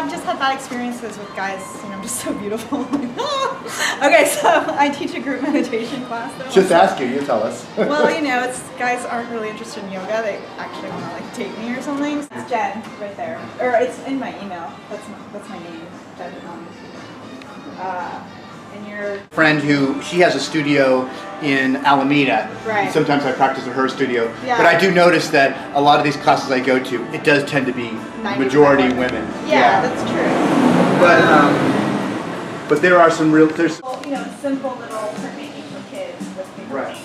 I've just had bad experiences with guys. You know, I'm just so beautiful. Okay, so I teach a group meditation class. Though. Just ask you tell us. Well, you know, it's guys aren't really interested in yoga. They actually want to like date me or something. It's Jen right there, or it's in my email. That's my name, Jen. And your Friend who she has a studio in Alameda. Right. Sometimes I practice at her studio. Yeah. But I do notice that a lot of these classes I go to, it does tend to be 95%. majority women. Yeah, that's true. But there are some real Well, you know, simple little printmaking for kids with paper. Right.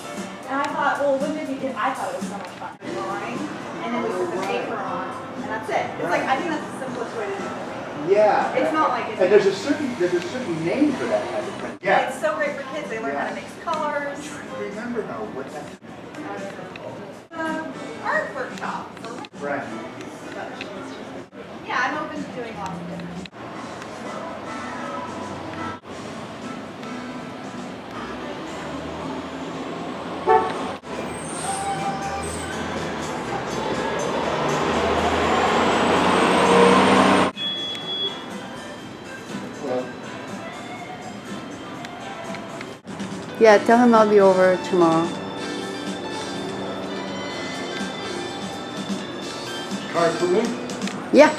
And I thought, well, wouldn't it be good? I thought it was so much fun. Drawing, and then we put the paper on, and that's it. It's like, I think that's the simplest way to do it. Yeah. It's not like it's... And there's a certain name for that kind of print. Yeah. It's so great for kids. They learn how to mix colors. I'm trying to remember now what that. Art workshop. Right. Yeah, I'm open to doing lots of different. Yeah, tell him I'll be over tomorrow. Card for me? Yeah.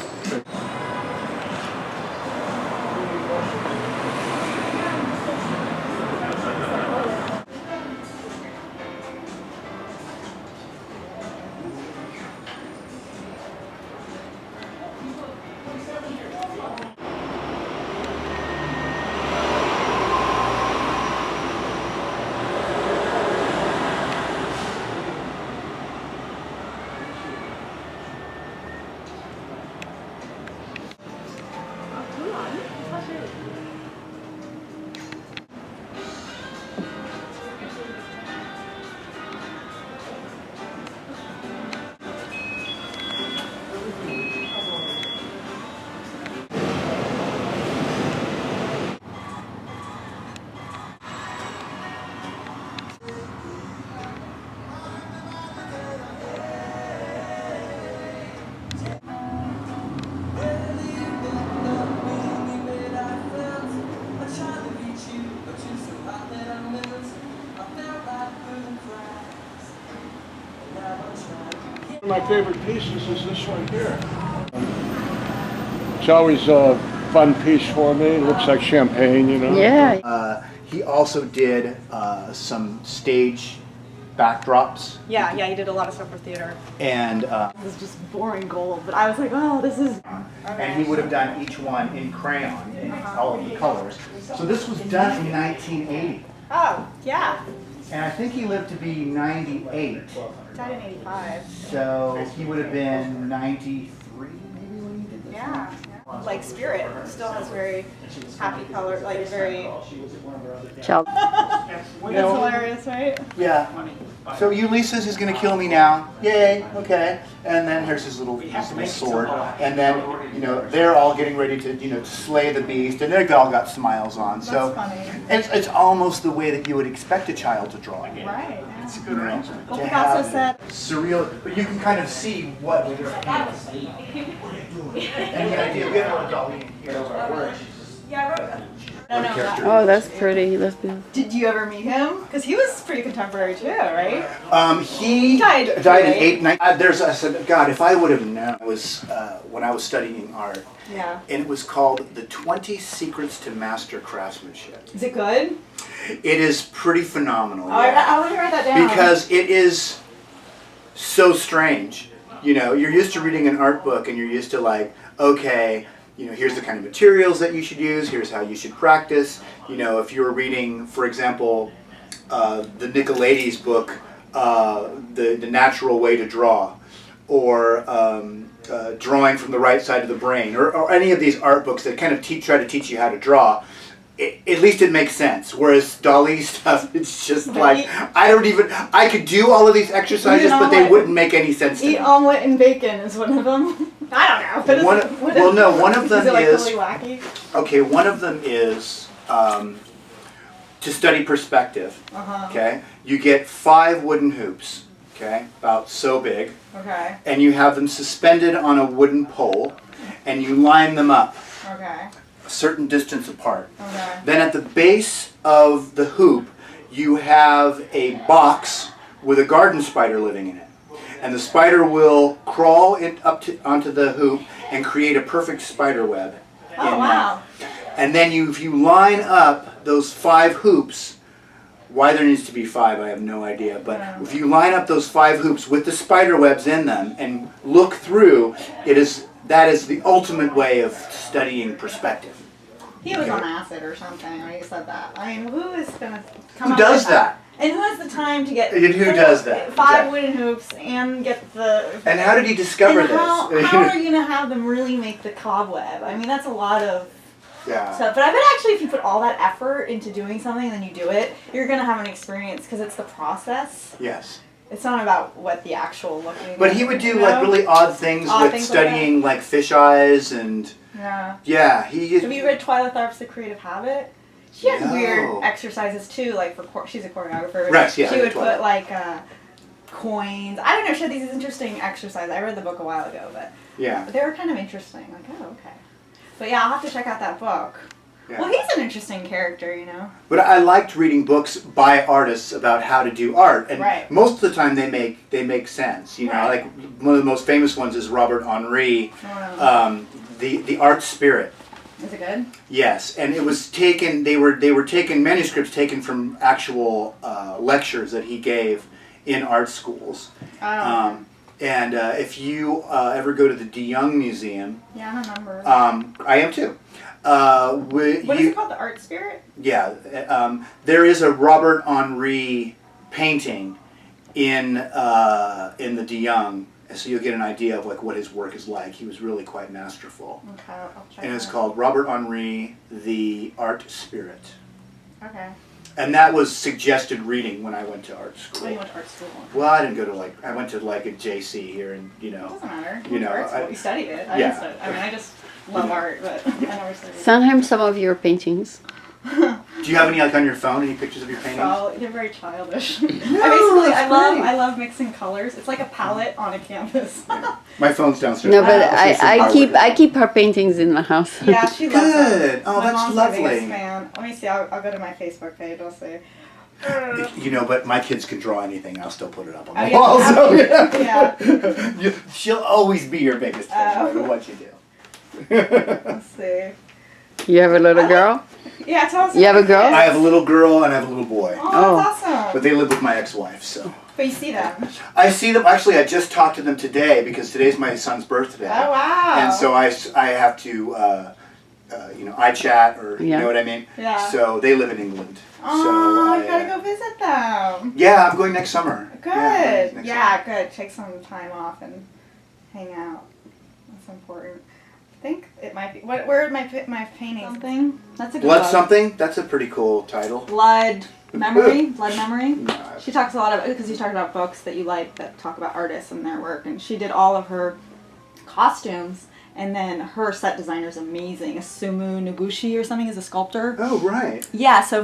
My favorite pieces is this one here. It's always a fun piece for me. It looks like champagne, you know. Yeah. He also did some stage backdrops. Yeah, he did a lot of stuff for theater. And It was just boring gold, but I was like, oh, this is... and he would have done each one in crayon, in all of the colors. So this was done in 1980. Oh, yeah. And I think he lived to be 98. Died in 85. So he would have been 93 maybe when he did this. Yeah. Like Spirit still has very happy color, like very... Ciao. That's hilarious, right? Yeah. So Ulysses is going to kill me now. Yay. Okay. And then here's his little sword. And then, you know, they're all getting ready to, you know, to slay the beast. And they've all got smiles on. So it's almost the way that you would expect a child to draw. Right. It's a good arrangement. Well, Picasso said... Surreal. But you can kind of see what... Any idea? We have a Dolly here. Yeah, I wrote that. No, Oh, that's pretty. That's beautiful. Did you ever meet him? Because he was pretty contemporary too, right? He died in 8 There's, I said, God, if I would have known. It was when I was studying art. Yeah. And it was called The 20 Secrets to Master Craftsmanship. Is it good? It is pretty phenomenal. Oh, I want to write that down. Because it is so strange. You know, you're used to reading an art book and you're used to like, okay, you know, here's the kind of materials that you should use, here's how you should practice. You know, if you were reading, for example, the Nicolaides book, The Natural Way to Draw, or Drawing from the Right Side of the Brain, or any of these art books that kind of try to teach you how to draw, at least it makes sense. Whereas Dali's stuff, it's just like, I could do all of these exercises, but they wouldn't make any sense to me. Eat omelet and bacon is one of them. I don't know. One of them is it like is, totally wacky? okay, one of them is to study perspective, okay? You get 5 wooden hoops, okay, about so big, Okay. and you have them suspended on a wooden pole, and you line them up Okay. a certain distance apart. Okay. Then at the base of the hoop, you have a box with a garden spider living in it. And the spider will crawl onto the hoop and create a perfect spider web. Oh, wow. And then if you line up those 5 hoops, why there needs to be 5, I have no idea. But if you line up those 5 hoops with the spider webs in them and look through, that is the ultimate way of studying perspective. He was on acid or something when he said that. I mean, who is going to come Who up does with that? And who has the time to get And who does that? 5 Yeah. wooden hoops and get the... And how did he discover and this? how are you going to have them really make the cobweb? I mean, that's a lot of stuff. But I bet actually if you put all that effort into doing something and then you do it, you're going to have an experience because it's the process. Yes. It's not about what the actual looking. But he would do like really odd things with studying like fish eyes and... Yeah. Have you read Twyla Tharp's The Creative Habit? She had weird exercises too, like she's a choreographer. Right, yeah. She would put like coins. I don't know. She had these interesting exercises. I read the book a while ago, but they were kind of interesting. Like, oh, okay. But yeah, I'll have to check out that book. Yeah. Well, he's an interesting character, you know. But I liked reading books by artists about how to do art, and most of the time they make sense. You know, like one of the most famous ones is Robert Henri, the Art Spirit. Is it good? Yes, and it was taken. They were taken manuscripts taken from actual lectures that he gave in art schools. Oh. And if you ever go to the De Young Museum, yeah, I'm a member. I am too. What is it called? The Art Spirit? Yeah, there is a Robert Henri painting in the De Young. So you'll get an idea of like what his work is like. He was really quite masterful. Okay, I'll check. And it's called Robert Henri, the Art Spirit. Okay. And that was suggested reading when I went to art school. Oh, you went to art school? Well, I didn't go to I went to a JC here, and It doesn't matter. You you studied it. I didn't study. I mean, I just love art, but I never studied it. Send him some of your paintings. Do you have any on your phone? Any pictures of your paintings? Oh, they're very childish. I love mixing colors. It's like a palette on a canvas. My phone's downstairs. No, but I keep her paintings in the house. Yeah, she loves them. Good. Oh, My that's mom's lovely. the biggest fan. Let me see. I'll go to my Facebook page. I'll see. You know, but my kids can draw anything. I'll still put it up on the yeah. wall. So Yeah. She'll always be your biggest fan, no matter what you do. Let's see. You have a little girl? Yeah, tell us. You have a girl? I have a little girl and I have a little boy. Oh, that's awesome. But they live with my ex-wife, so. But you see them. I see them. Actually, I just talked to them today because today's my son's birthday. Oh, wow. And so I have to, iChat or, you know what I mean? Yeah. So they live in England. Oh, so you gotta go visit them. Yeah, I'm going next summer. Good. Yeah, good. Take some time off and hang out. That's important. I think it might be. Where are my paintings? Something. That's a good Blood book. Something? That's a pretty cool title. Blood Memory. Blood Memory. No. She talks a lot about, because you talked about books that you like that talk about artists and their work, and she did all of her costumes. And then her set designer is amazing. Sumu Noguchi or something is a sculptor. Oh, right. Yeah, so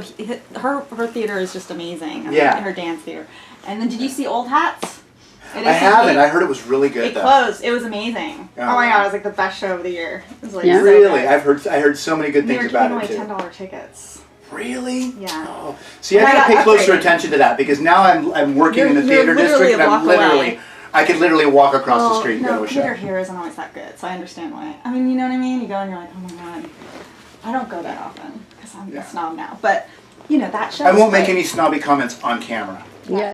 her theater is just amazing. Yeah. Her dance theater. And then did you see Old Hats? I haven't. I heard it was really good. It closed. It was amazing. Oh my god, it was like the best show of the year. It was like so really? good. I heard so many good things about it too. They were giving away $10 tickets. Really? Yeah. Oh. See, I gotta pay closer attention to that because now I'm working in the theater district and I could literally walk across the street and go to a show. Theater here isn't always that good, so I understand why. I mean, you know what I mean? You go and you're like, oh my god. I don't go that often because I'm a snob now. But, you know, that show. I won't make any snobby comments on camera. Yeah.